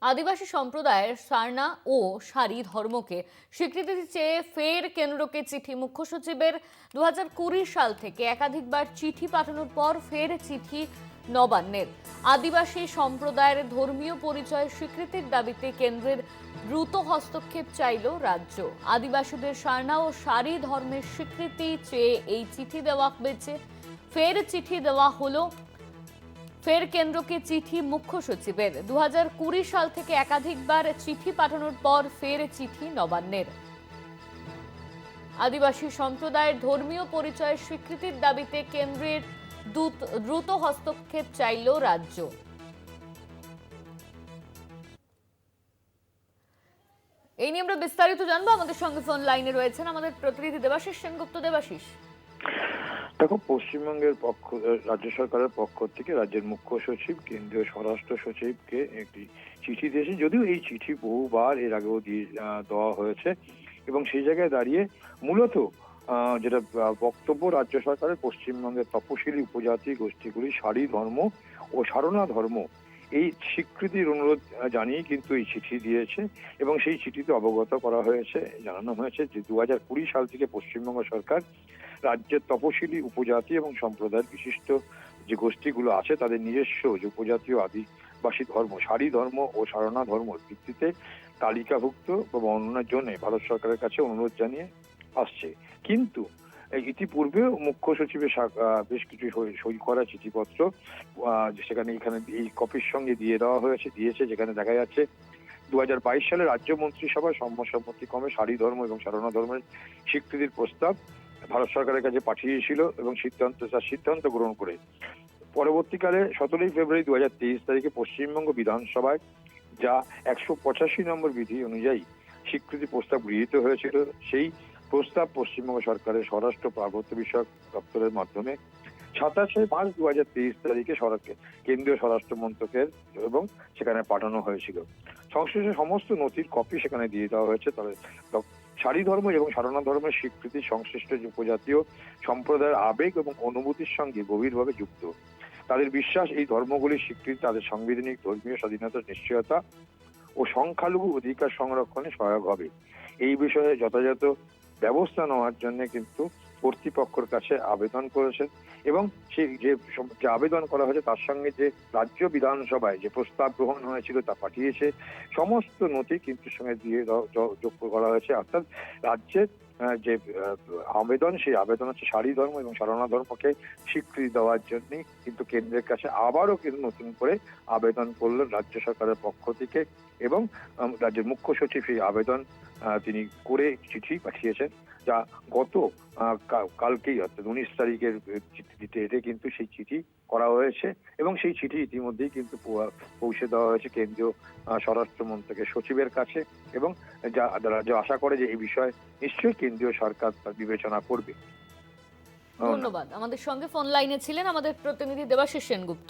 আদিবাসী সম্প্রদায়ের সারনা ও সারি ধর্মকে স্বীকৃতি চেয়ে ফের কেন্দ্রকে চিঠি। মুখ্য সচিবের 2020 সাল থেকে একাধিকবার চিঠি পাঠানোর পর ফের চিঠি নবান্নের। আদিবাসী সম্প্রদায়ের ধর্মীয় পরিচয় স্বীকৃতির দাবিতে কেন্দ্রের দ্রুত হস্তক্ষেপ চাইল রাজ্য। আদিবাসীদের সারনা ও সারি ধর্মের স্বীকৃতি চেয়ে এই চিঠি দেওয়া হয়েছে। ফের চিঠি দেওয়া হলো। ফের কেন্দ্রকে চিঠি মুখ্য সচিবের। 2020 সাল থেকে একাধিকবার চিঠি পাঠানোর পর ফের চিঠি নবান্নের। আদিবাসী সম্প্রদায়ের ধর্মীয় পরিচয়ের স্বীকৃতির দাবিতে কেন্দ্রের দ্রুত হস্তক্ষেপ চাইল রাজ্য। এই নিয়ে আমরা বিস্তারিত জানবো। আমাদের সঙ্গে ফোন লাইনে রয়েছেন আমাদের প্রতিনিধি দেবাশিস সেনগুপ্ত। দেবাশিস, দেখো, পশ্চিমবঙ্গের রাজ্য সরকারের পক্ষ থেকে রাজ্যের মুখ্য সচিব কেন্দ্রীয় স্বরাষ্ট্র সচিবকে একটি চিঠি দিয়েছে। যদিও এই চিঠি বহুবার এর আগেও দেওয়া হয়েছে এবং সেই জায়গায় দাঁড়িয়ে মূলত যেটা বক্তব্য রাজ্য সরকারের, পশ্চিমবঙ্গের তপশিলি উপজাতি গোষ্ঠীগুলি সারি ধর্ম ও সারনা ধর্ম এই স্বীকৃতির অনুরোধ জানিয়ে কিন্তু এই চিঠি দিয়েছে এবং সেই চিঠিতে অবগত করা হয়েছে, জানানো হয়েছে যে 2020 সাল থেকে পশ্চিমবঙ্গ সরকার রাজ্যের তপশিলি উপজাতি এবং সম্প্রদায়ের বিশিষ্ট যে গোষ্ঠীগুলো আছে তাদের নিজস্ব যে উপজাতীয় আদিবাসী ধর্ম, সারি ধর্ম ও সারনা ধর্মের ভিত্তিতে তালিকাভুক্ত বা বর্ণনার জন্য ভারত সরকারের কাছে অনুরোধ জানিয়ে আসছে। কিন্তু ইতিপূর্বেও মুখ্য সচিবের বেশ কিছু সই করা চিঠিপত্র সেখানে এখানে এই কপির সঙ্গে দিয়েছে, যেখানে দেখা যাচ্ছে 2022 সালে রাজ্য মন্ত্রিসভায় সম্মতিক্রমে সারি ধর্ম এবং সারনা ধর্মের স্বীকৃতির প্রস্তাব ভারত সরকারের কাছে পাঠিয়েছিল এবং সিদ্ধান্ত গ্রহণ করে পরবর্তীকালে 17 ফেব্রুয়ারি 2023 তারিখে পশ্চিমবঙ্গ বিধানসভায় যা 185 নম্বর বিধি অনুযায়ী স্বীকৃতি প্রস্তাব গৃহীত হয়েছিল। সেই প্রস্তাব পশ্চিমবঙ্গ সরকারের স্বরাষ্ট্র পার্বত্য বিষয়ক দপ্তরের মাধ্যমে 27 মার্চ 2023 তারিখে কেন্দ্রীয় স্বরাষ্ট্র মন্ত্রকের এবং সেখানে পাঠানো হয়েছিল। সংশ্লিষ্ট সমস্ত নথির কপি সেখানে দিয়ে দেওয়া হয়েছে। তবে সারি ধর্ম এবং সারনা ধর্মের স্বীকৃতি সংশ্লিষ্ট উপজাতীয় সম্প্রদায়ের আবেগ এবং অনুভূতির সঙ্গে গভীরভাবে যুক্ত। তাদের বিশ্বাস এই ধর্মগুলির স্বীকৃতি তাদের সাংবিধানিক ধর্মীয় স্বাধীনতার নিশ্চয়তা ও সংখ্যালঘু অধিকার সংরক্ষণে সহায়ক হবে। এই বিষয়ে যথাযথ ব্যবস্থা নেওয়ার জন্য কিন্তু কর্তৃপক্ষের কাছে আবেদন করেছেন এবং সেই যে আবেদন করা হয়েছে তার সঙ্গে যে রাজ্য বিধানসভায় যে প্রস্তাব গ্রহণ হয়েছিল তা পাঠিয়েছে। সমস্ত নথি কিন্তু সঙ্গে দিয়ে যোগ করা হয়েছে। অর্থাৎ রাজ্যের যে আবেদন, সেই আবেদন হচ্ছে সারি ধর্ম এবং সারনা ধর্মকে স্বীকৃতি দেওয়ার জন্যই কিন্তু কেন্দ্রের কাছে আবারও কিন্তু নতুন করে আবেদন করলেন রাজ্য সরকারের পক্ষ থেকে এবং রাজ্যের মুখ্য সচিব সেই আবেদন তিনি করে চিঠি পাঠিয়েছেন, যা গত কালকেই অর্থাৎ 19 তারিখের চিঠিতে কিন্তু সেই চিঠি করা হয়েছে এবং সেই চিঠি ইতিমধ্যেই কিন্তু পৌঁছে দেওয়া হয়েছে কেন্দ্রীয় স্বরাষ্ট্র মন্ত্রকের সচিবের কাছে এবং রাজ্য আশা করে যে এই বিষয়ে নিশ্চয়ই কেন্দ্রীয় সরকার তার বিবেচনা করবে। ধন্যবাদ। আমাদের সঙ্গে ফোন লাইনে ছিলেন আমাদের প্রতিনিধি দেবাশিস সেনগুপ্ত।